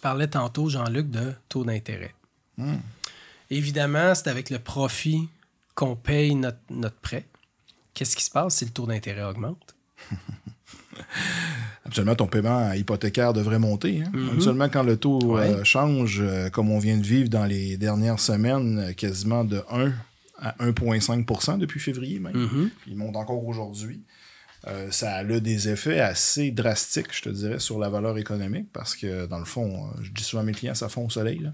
parlais tantôt, Jean-Luc, de taux d'intérêt. Évidemment, c'est avec le profit qu'on paye notre prêt. Qu'est-ce qui se passe si le taux d'intérêt augmente? Absolument, ton paiement hypothécaire devrait monter. Seulement quand le taux change, comme on vient de vivre dans les dernières semaines, quasiment de 1 à 1,5 % depuis février même. Puis il monte encore aujourd'hui. Ça a des effets assez drastiques, je te dirais, sur la valeur économique parce que, dans le fond, je dis souvent à mes clients, ça fond au soleil. Là.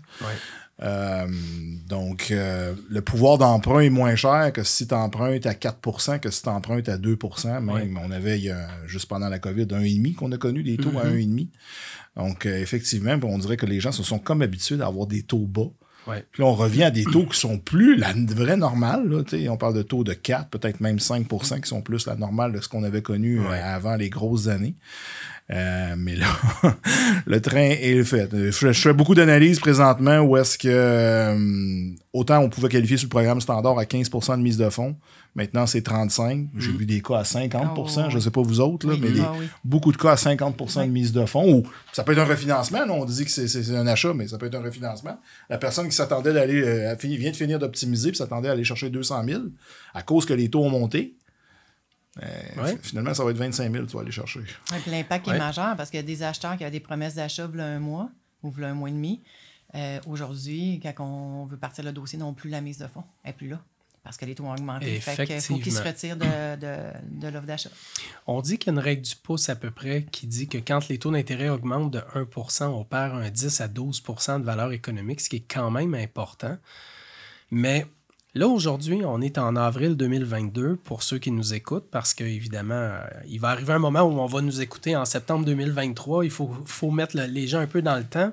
Donc, le pouvoir d'emprunt est moins cher que si tu empruntes à 4 % que si tu empruntes à 2 % même. On avait, juste pendant la COVID, 1,5 qu'on a connu, des taux à 1,5. Donc, effectivement, on dirait que les gens se sont comme habitués d'avoir des taux bas. Puis là, on revient à des taux qui sont plus la vraie normale. Là, on parle de taux de 4, peut-être même 5 % qui sont plus la normale de ce qu'on avait connu avant les grosses années. Mais là, le train est fait. Je fais beaucoup d'analyses présentement où est-ce que autant on pouvait qualifier sur le programme standard à 15 % de mise de fonds. Maintenant, c'est 35. J'ai vu des cas à 50 %. Je ne sais pas vous autres, là, mais beaucoup de cas à 50 % de mise de fonds. Ou ça peut être un refinancement. Non, on dit que c'est un achat, mais ça peut être un refinancement. La personne qui s'attendait d'aller vient de finir d'optimiser puis s'attendait à aller chercher 200 000 à cause que les taux ont monté. Finalement, ça va être 25 000 que tu vas aller chercher. Puis l'impact est majeur parce qu'il y a des acheteurs qui avaient des promesses d'achat il y a un mois ou il y a un mois et demi. Aujourd'hui, quand on veut partir le dossier, non plus la mise de fonds n'est plus là. Parce que les taux ont augmenté. Fait qu'il faut qu'ils se retirent de l'offre d'achat. On dit qu'il y a une règle du pouce à peu près qui dit que quand les taux d'intérêt augmentent de 1 %, on perd un 10 à 12 % de valeur économique, ce qui est quand même important. Mais là, aujourd'hui, on est en avril 2022 pour ceux qui nous écoutent parce qu'évidemment, il va arriver un moment où on va nous écouter en septembre 2023. Il faut mettre les gens un peu dans le temps.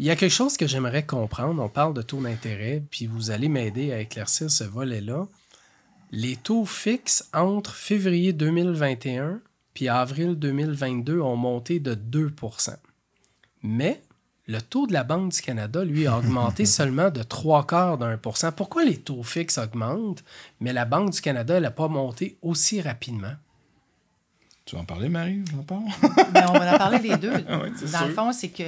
Il y a quelque chose que j'aimerais comprendre. On parle de taux d'intérêt, puis vous allez m'aider à éclaircir ce volet-là. Les taux fixes entre février 2021 puis avril 2022 ont monté de 2 %. Mais le taux de la Banque du Canada, lui, a augmenté seulement de 0,75%. Pourquoi les taux fixes augmentent, mais la Banque du Canada n'a pas monté aussi rapidement? Tu vas en parler, Marie? On on va en parler les deux. Dans le fond, c'est que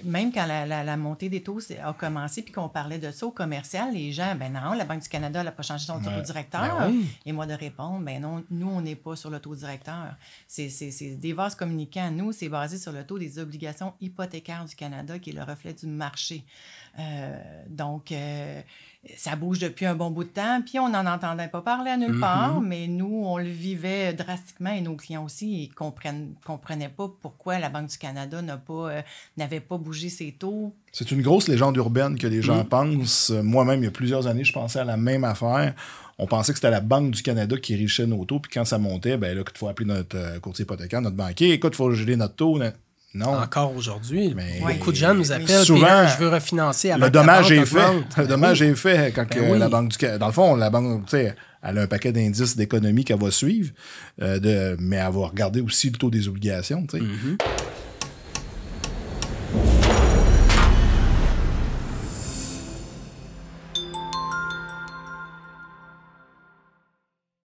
même quand la montée des taux a commencé puis qu'on parlait de ça au commercial, les gens, non, la Banque du Canada n'a pas changé son taux directeur. Et moi de répondre, non, nous, on n'est pas sur le taux directeur. C'est des vases communicants. Nous, c'est basé sur le taux des obligations hypothécaires du Canada qui est le reflet du marché. Donc, ça bouge depuis un bon bout de temps, puis on n'en entendait pas parler à nulle part, mais nous, on le vivait drastiquement et nos clients aussi, ils comprenaient pas pourquoi la Banque du Canada n'avait pas bougé ses taux. C'est une grosse légende urbaine que les gens pensent. Moi-même, il y a plusieurs années, je pensais à la même affaire. On pensait que c'était la Banque du Canada qui richait nos taux, puis quand ça montait, là, il faut appeler notre courtier hypothécaire, notre banquier, écoute, il faut geler notre taux. Non. Encore aujourd'hui. Beaucoup de gens nous appellent. Souvent, je veux refinancer. Le dommage est fait. Le dommage est fait quand la Banque du Canada. Dans le fond, la Banque, tu sais, elle a un paquet d'indices d'économie qu'elle va suivre, mais elle va regarder aussi le taux des obligations. Tu sais.